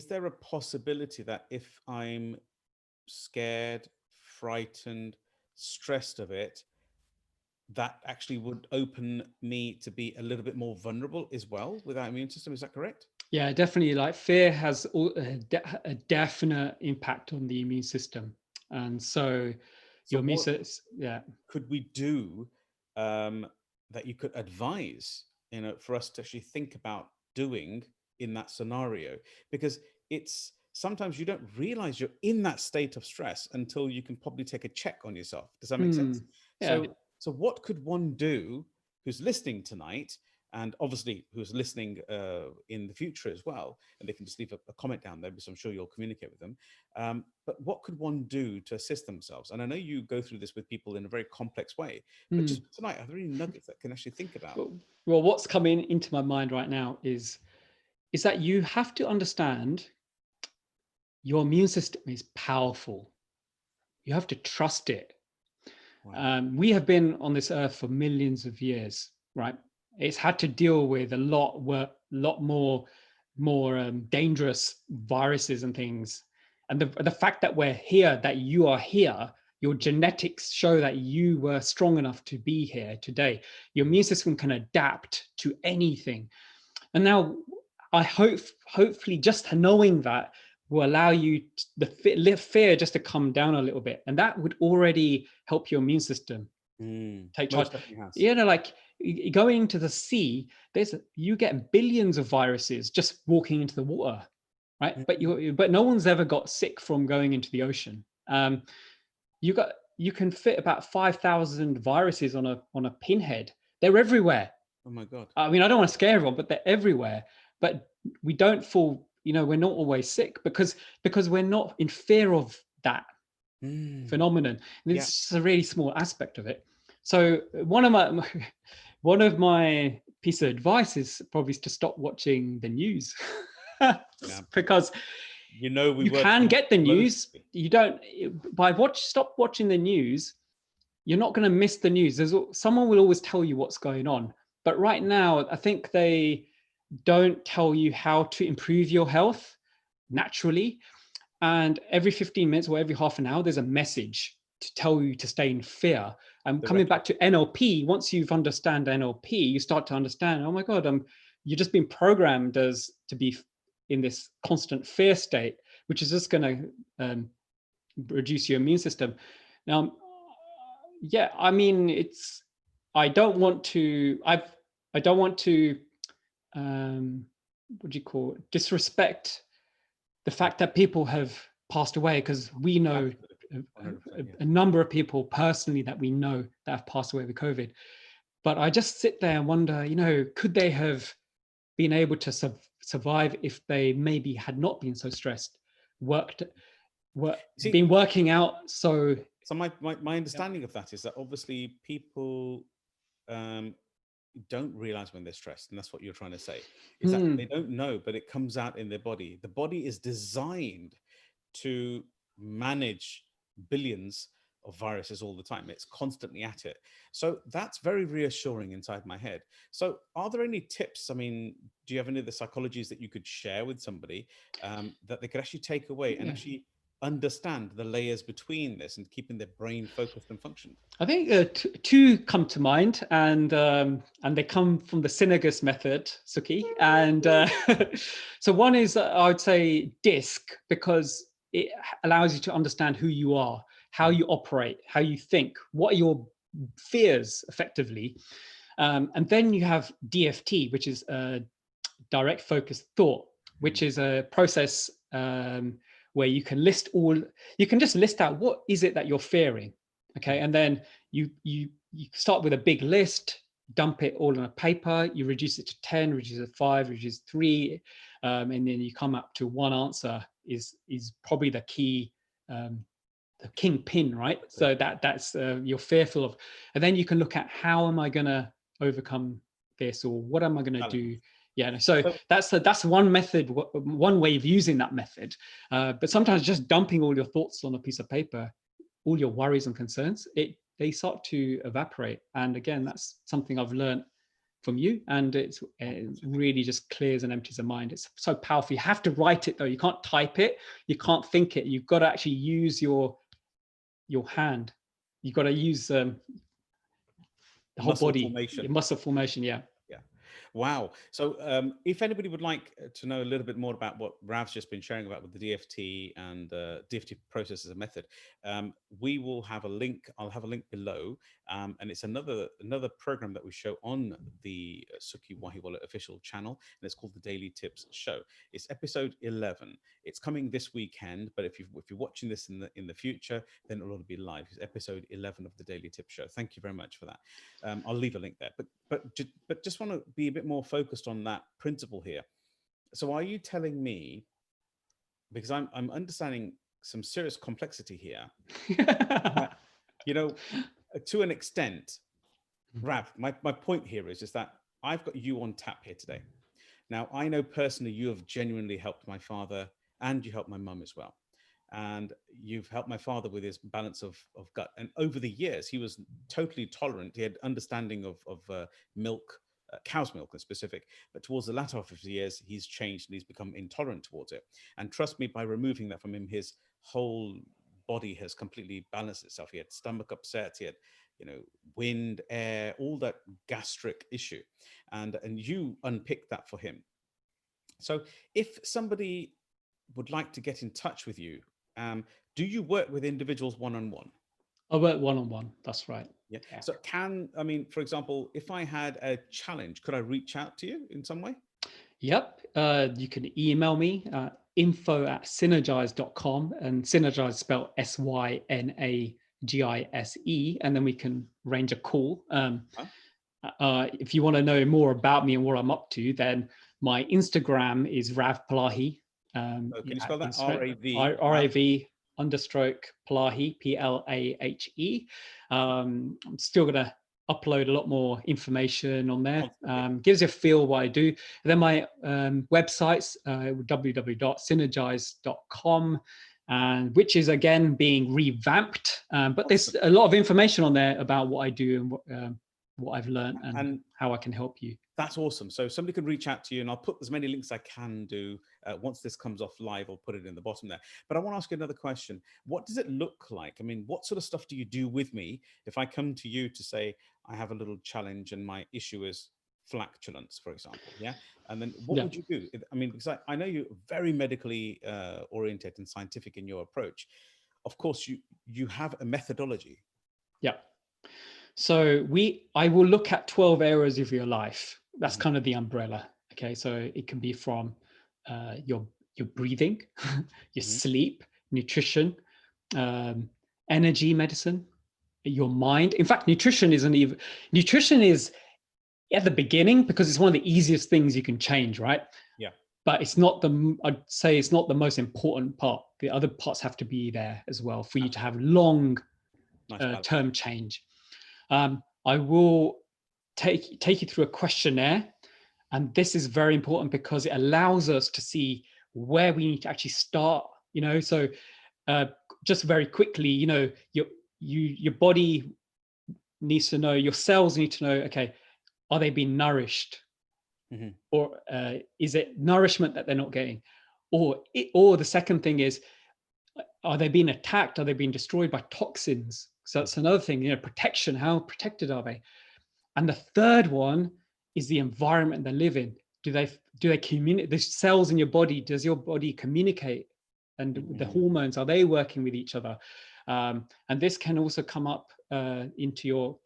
there a possibility that if I'm scared, frightened, stressed of it, that actually would open me to be a little bit more vulnerable as well with our immune system? Is that correct? Yeah, definitely. Like, fear has a definite impact on the immune system. And so your immune system, could we do that you could advise, for us to actually think about doing in that scenario? Because it's sometimes you don't realize you're in that state of stress until you can probably take a check on yourself. Does that make sense? Yeah. So what could one do who's listening tonight, and obviously who's listening in the future as well, and they can just leave a comment down there, because I'm sure you'll communicate with them. But what could one do to assist themselves? And I know you go through this with people in a very complex way, but just tonight, are there any nuggets that can actually think about? Well, what's coming into my mind right now is that you have to understand your immune system is powerful. You have to trust it. Wow. We have been on this earth for millions of years, right? it's had to deal with a lot more dangerous viruses and things. And the fact that we're here, that you are here, your genetics show that you were strong enough to be here today. Your immune system can adapt to anything. And now I hopefully just knowing that will allow you the fear just to come down a little bit. And that would already help your immune system take charge. You know, like going into the sea, you get billions of viruses just walking into the water, right? But no one's ever got sick from going into the ocean. You can fit about 5,000 viruses on a pinhead. They're everywhere. Oh my God. I mean, I don't want to scare everyone, but they're everywhere. But we don't fall, we're not always sick because we're not in fear of that phenomenon. And it's just a really small aspect of it. So one of my piece of advice is probably to stop watching the news. Because you can get the news. You don't stop watching the news. You're not going to miss the news. Someone will always tell you what's going on. But right now, I think they don't tell you how to improve your health naturally. And every 15 minutes or every half an hour, there's a message to tell you to stay in fear. Coming back to NLP, once you've understand NLP, you start to understand, oh my God, you're just being programmed to be in this constant fear state, which is just going to reduce your immune system. Now, I mean, I don't want to disrespect the fact that people have passed away, because we know a number of people personally that we know that have passed away with COVID. But I just sit there and wonder, could they have been able to survive if they maybe had not been so stressed, been working out? So my understanding of that is that obviously people don't realize when they're stressed, and that's what you're trying to say, is that they don't know, but it comes out in their body. The body is designed to manage billions of viruses all the time. It's constantly at it. So that's very reassuring inside my head. So are there any tips? I mean, do you have any of the psychologies that you could share with somebody that they could actually take away and actually understand the layers between this and keeping their brain focused and functioned? I think two come to mind, and they come from the Synergist method, Sukhi. And so one is, I would say, DISC, because it allows you to understand who you are, how you operate, how you think, what are your fears, effectively. And then you have DFT, which is direct focused thought, which is a process where you can just list out what is it that you're fearing. Okay, and then you start with a big list, dump it all on a paper, you reduce it to 10, reduce it to 5, reduce 3, and then you come up to one answer is probably the key, the kingpin, right? So that's you're fearful of, and then you can look at how am I going to overcome this, or what am I going to do? Yeah, so that's one method, one way of using that method. But sometimes just dumping all your thoughts on a piece of paper, all your worries and concerns, they start to evaporate. And again, that's something I've learned from you, and it really just clears and empties the mind. It's so powerful. You have to write it though. You can't type it. You can't think it. You've got to actually use your hand. You've got to use the whole body, muscle formation. Yeah. Wow. So if anybody would like to know a little bit more about what Rav's just been sharing about with the DFT and DFT process as a method, we will have a link. I'll have a link below. And it's another program that we show on the Sukhiwahiwala official channel, and it's called the Daily Tips Show. It's episode 11. It's coming this weekend, but if you're watching this in the future, then it'll be live. It's episode 11 of the Daily Tips Show. Thank you very much for that. I'll leave a link there. But just want to be a bit more focused on that principle here. So are you telling me, because I'm understanding some serious complexity here, that, to an extent, Rav, my point here is that I've got you on tap here today. Now, I know personally you have genuinely helped my father, and you helped my mum as well. And you've helped my father with his balance of gut. And over the years, he was totally tolerant. He had understanding of milk, cow's milk in specific. But towards the latter half of the years, he's changed and he's become intolerant towards it. And trust me, by removing that from him, his whole body has completely balanced itself. He had stomach upset, he had, wind, air, all that gastric issue. And you unpicked that for him. So if somebody would like to get in touch with you, do you work with individuals one-on-one? I work one-on-one. That's right. Yeah. So for example, if I had a challenge, could I reach out to you in some way? Yep. You can email me, info@synergise.com, and Synergise spelled SYNAGISE, and then we can arrange a call. If you want to know more about me and what I'm up to, then my Instagram is ravplahe. Can you spell that? RAV_Plahe, PLAHE. I'm still going to upload a lot more information on there. Gives you a feel what I do. And then my website's www.synergise.com, and which is again being revamped. But there's a lot of information on there about what I do and what I've learned and how I can help you. That's awesome. So somebody can reach out to you, and I'll put as many links I can do. Once this comes off live, I'll put it in the bottom there. But I want to ask you another question. What does it look like? I mean, what sort of stuff do you do with me if I come to you to say, I have a little challenge and my issue is flatulence, for example? Yeah. And then what would you do? I mean, because I know you're very medically oriented and scientific in your approach. Of course, you have a methodology. Yeah. So I will look at 12 areas of your life. That's kind of the umbrella. Okay. So it can be from your breathing, your sleep, nutrition, energy medicine, your mind. In fact, nutrition is at the beginning because it's one of the easiest things you can change, right? Yeah. But I'd say it's not the most important part. The other parts have to be there as well for you to have long term change. I will take you through a questionnaire, and this is very important because it allows us to see where we need to actually start. So just very quickly, your body needs to know, your cells need to know, okay, are they being nourished, or is it nourishment that they're not getting, or the second thing is, are they being attacked? Are they being destroyed by toxins? So that's another thing, protection, how protected are they? And the third one is the environment they live in. Do they communicate? The cells in your body, does your body communicate? And the hormones, are they working with each other? And this can also come up in your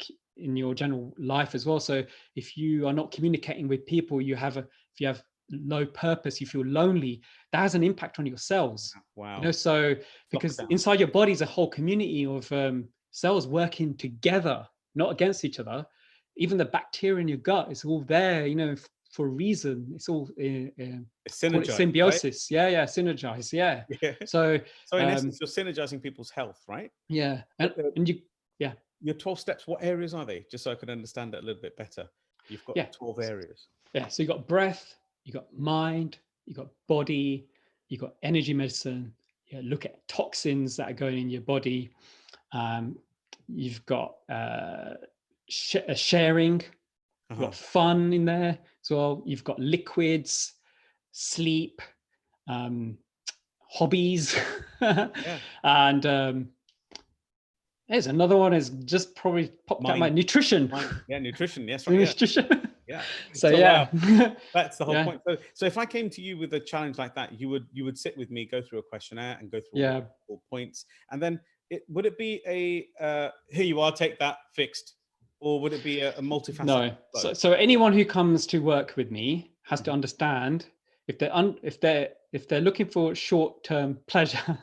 general life as well. So if you are not communicating with people, if you have low purpose, you feel lonely, that has an impact on your cells. Wow. So because inside your body is a whole community of cells working together, not against each other. Even the bacteria in your gut is all there, for a reason. It's all symbiosis. Right? Yeah, synergize. Yeah. So in essence, you're synergizing people's health, right? Yeah. Your 12 steps, what areas are they? Just so I can understand that a little bit better. You've got 12 areas. Yeah. So you got breath, you got mind, you got body, you got energy medicine. You look at toxins that are going in your body. You've got sharing. You've got fun in there as well. You've got liquids, sleep, hobbies, and there's another one is just probably popped out my nutrition. Nutrition. Yes, right. Nutrition. Yeah. So wow. That's the whole point. So if I came to you with a challenge like that, you would sit with me, go through a questionnaire, and go through all points, and then would it be a here you are, take that, fixed, or would it be a multifaceted? No. So anyone who comes to work with me has to understand if they're looking for short-term pleasure.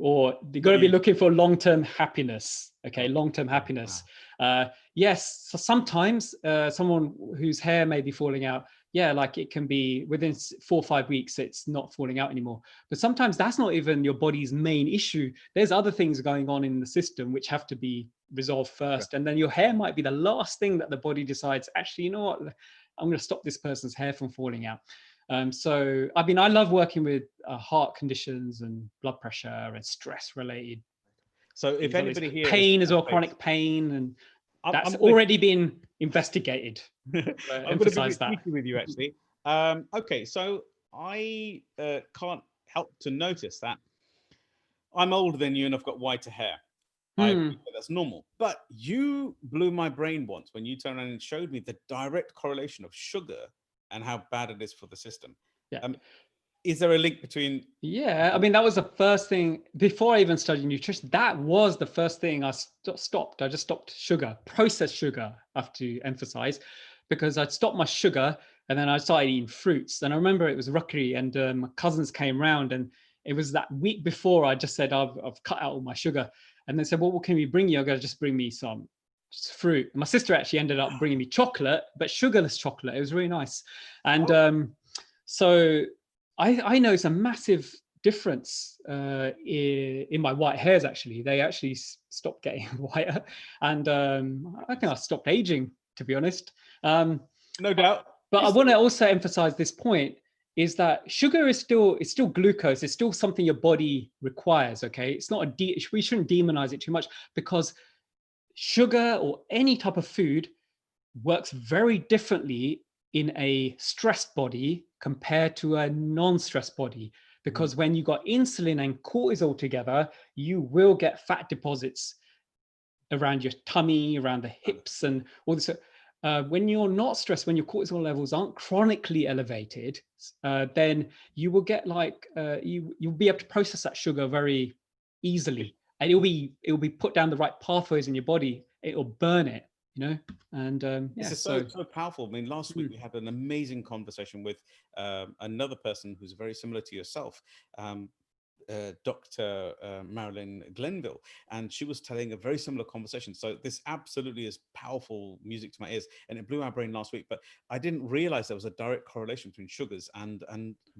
Or they've got to be looking for long-term happiness. Okay, long-term happiness. Yes, so sometimes someone whose hair may be falling out, like it can be within 4 or 5 weeks, it's not falling out anymore. But sometimes that's not even your body's main issue. There's other things going on in the system which have to be resolved first. And then your hair might be the last thing that the body decides, actually, you know what, I'm going to stop this person's hair from falling out. So, I mean, I love working with heart conditions and blood pressure and stress related. So if anybody here pain as well, chronic pain, and That's already been investigated. I'm going to be a Emphasize bit that. cheeky with you, actually. Okay, so I can't help to notice that I'm older than you and I've got whiter hair. I think that's normal. But you blew my brain once when you turned around and showed me the direct correlation of sugar and how bad it is for the system. Yeah. Is there a link between? Yeah, I mean, that was the first thing before I even studied nutrition. That was the first thing I stopped. I just stopped sugar, processed sugar, I have to emphasize, because I'd stopped my sugar and then I started eating fruits. And I remember it was rookery and my cousins came round and it was that week before I just said, I've cut out all my sugar. And they said, well, what can we bring you? I go, just bring me some fruit. My sister actually ended up bringing me chocolate, but sugarless chocolate. It was really nice. And so I noticed a massive difference in my white hairs. Actually, they actually stopped getting whiter, and I think I stopped aging, to be honest. No doubt. But I want to also emphasize this point: is that sugar is still glucose. It's still something your body requires. Okay, it's not we shouldn't demonize it too much, because sugar or any type of food works very differently in a stressed body compared to a non-stressed body, because when you got insulin and cortisol together, you will get fat deposits around your tummy, around the hips, and all this. When you're not stressed, when your cortisol levels aren't chronically elevated, then you will get like you'll be able to process that sugar very easily, and it'll be put down the right pathways in your body. It'll burn it, you know. And This is so powerful. I mean, last week we had an amazing conversation with another person who's very similar to yourself, Dr. Marilyn Glenville, and she was telling a very similar conversation. So this absolutely is powerful music to my ears, and it blew my brain last week. But I didn't realize there was a direct correlation between sugars and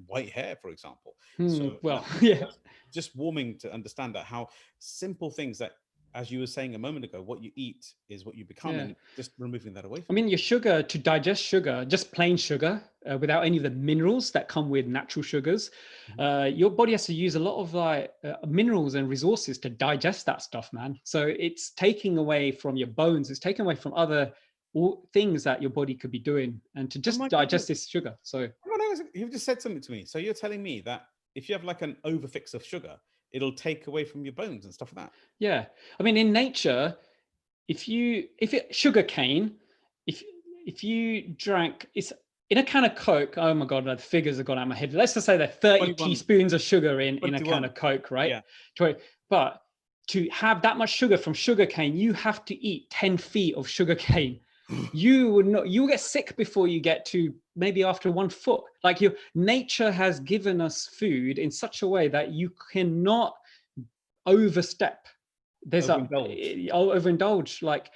white hair, for example. So that's just warming to understand that, how simple things that, as you were saying a moment ago, what you eat is what you become, and just removing that away from your sugar, to digest sugar, just plain sugar, without any of the minerals that come with natural sugars, your body has to use a lot of minerals and resources to digest that stuff, man. So it's taking away from your bones, it's taking away from other things that your body could be doing, and to just digest this sugar. So you've just said something to me. So you're telling me that if you have like an overfix of sugar, it'll take away from your bones and stuff like that? Yeah, I mean, in nature, sugar cane, if you drank, it's in a can of Coke. Oh my God, the figures have gone out of my head. Let's just say there are 30 21 teaspoons of sugar in a can of Coke, right? Yeah. But to have that much sugar from sugar cane, you have to eat 10 feet of sugar cane. You'll get sick before you get to maybe after 1 foot. Like, your nature has given us food in such a way that you cannot overstep. There's overindulge. Like,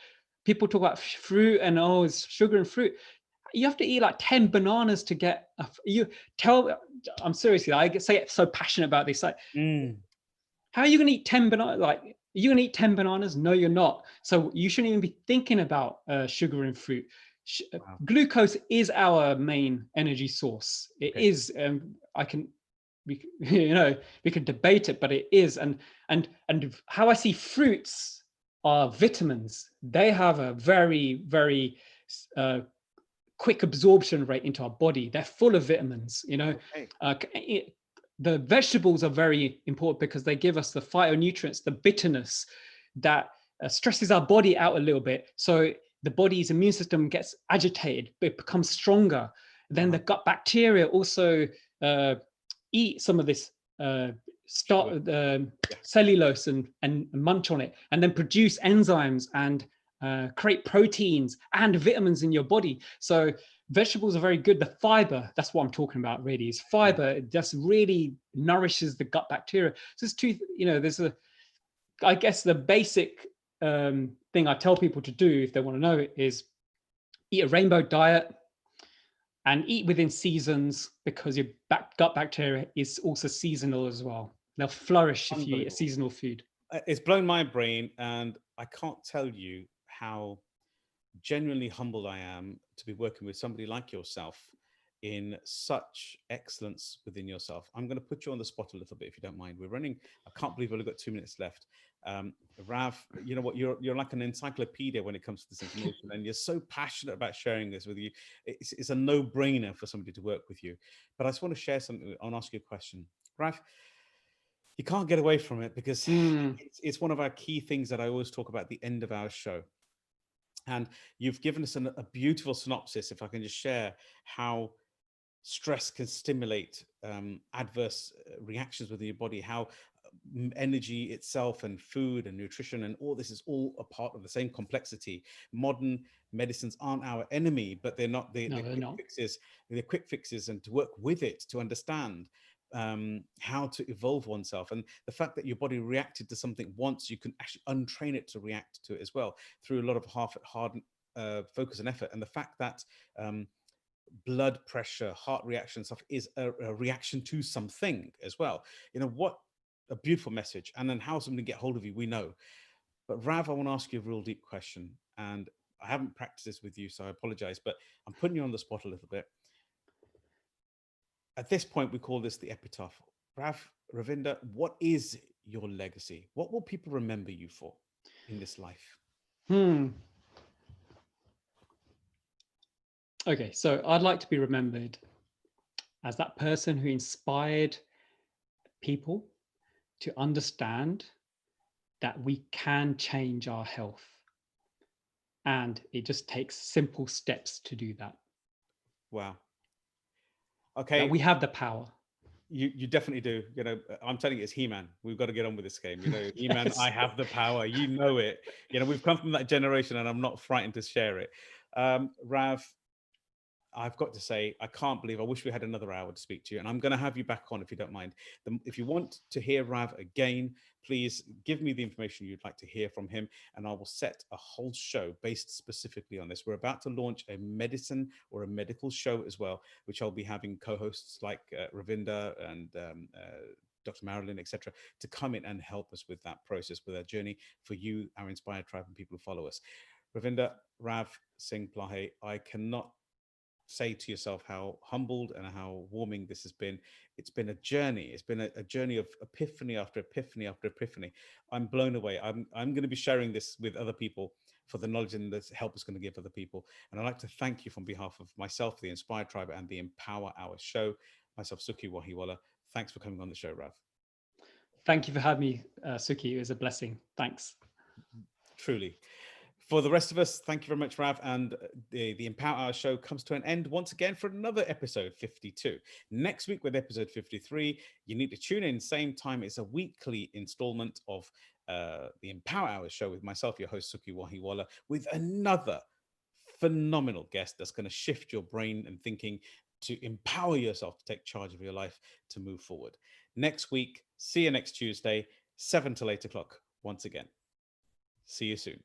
people talk about fruit and it's sugar and fruit. You have to eat like 10 bananas to get I'm seriously, I say it so passionate about this. Like, how are you going to eat 10 bananas? Like, are you going to eat 10 bananas? No, you're not. So you shouldn't even be thinking about sugar and fruit. Glucose is our main energy source. It is. We can debate it, but it is. And how I see fruits are vitamins. They have a very, very quick absorption rate into our body. They're full of vitamins. The vegetables are very important because they give us the phytonutrients, the bitterness that stresses our body out a little bit. So the body's immune system gets agitated, it becomes stronger. Then the gut bacteria also eat some of this cellulose and munch on it, and then produce enzymes and create proteins and vitamins in your body. So vegetables are very good. The fiber, that's what I'm talking about really, is fiber. It just really nourishes the gut bacteria. So there's I guess the basic thing I tell people to do if they want to know is eat a rainbow diet and eat within seasons, because your gut bacteria is also seasonal as well. They'll flourish if you eat a seasonal food. It's blown my brain, and I can't tell you how genuinely humbled I am to be working with somebody like yourself in such excellence within yourself. I'm going to put you on the spot a little bit, if you don't mind. We're running, I can't believe we've only got 2 minutes left. Rav, you know what, you're like an encyclopedia when it comes to this information, and you're so passionate about sharing this with you. It's a no-brainer for somebody to work with you. But I just want to share something. I'll ask you a question. Rav, you can't get away from it, because it's one of our key things that I always talk about at the end of our show. And you've given us a beautiful synopsis, if I can just share, how stress can stimulate adverse reactions within your body, how energy itself and food and nutrition and all this is all a part of the same complexity. Modern medicines aren't our enemy, but they're not. They're quick fixes. They're quick fixes, and to work with it, to understand how to evolve oneself, and the fact that your body reacted to something once, you can actually untrain it to react to it as well through a lot of hard focus and effort. And the fact that blood pressure, heart reaction stuff is a reaction to something as well. You know, what a beautiful message. And then how somebody get hold of you, we know. But Rav, I want to ask you a real deep question, and I haven't practiced this with you, so I apologize, but I'm putting you on the spot a little bit. At this point, we call this the epitaph. Ravinder, what is your legacy? What will people remember you for in this life? Okay, so I'd like to be remembered as that person who inspired people to understand that we can change our health. And it just takes simple steps to do that. Wow. Okay. That we have the power. You definitely do. You know, I'm telling you, it's He-Man. We've got to get on with this game. You know, He-Man, yes. I have the power. You know it. You know, we've come from that generation, and I'm not frightened to share it. Rav, I've got to say, I can't believe, I wish we had another hour to speak to you, and I'm going to have you back on if you don't mind. If you want to hear Rav again, please give me the information you'd like to hear from him, and I will set a whole show based specifically on this. We're about to launch a medicine or a medical show as well, which I'll be having co-hosts like Ravinder and Dr. Marilyn, etc., to come in and help us with that process, with our journey for you, our inspired tribe, and people who follow us. Ravinder, Rav Singh Plahe, I cannot say to yourself how humbled and how warming this has been. It's been a journey. It's been a journey of epiphany after epiphany after epiphany. I'm blown away. I'm going to be sharing this with other people for the knowledge and the help it's going to give other people. And I'd like to thank you from behalf of myself, the Inspired Tribe, and the Empower Hour show. Myself, Sukhiwahiwala. Thanks for coming on the show, Rav. Thank you for having me, Sukhi. It was a blessing. Thanks. Truly. For the rest of us, thank you very much, Rav. And the Empower Hour show comes to an end once again for another episode 52. Next week with episode 53, you need to tune in same time. It's a weekly installment of the Empower Hour show with myself, your host, Sukhiwahiwala, with another phenomenal guest that's going to shift your brain and thinking to empower yourself to take charge of your life to move forward. Next week, see you next Tuesday, 7 till 8 o'clock once again. See you soon.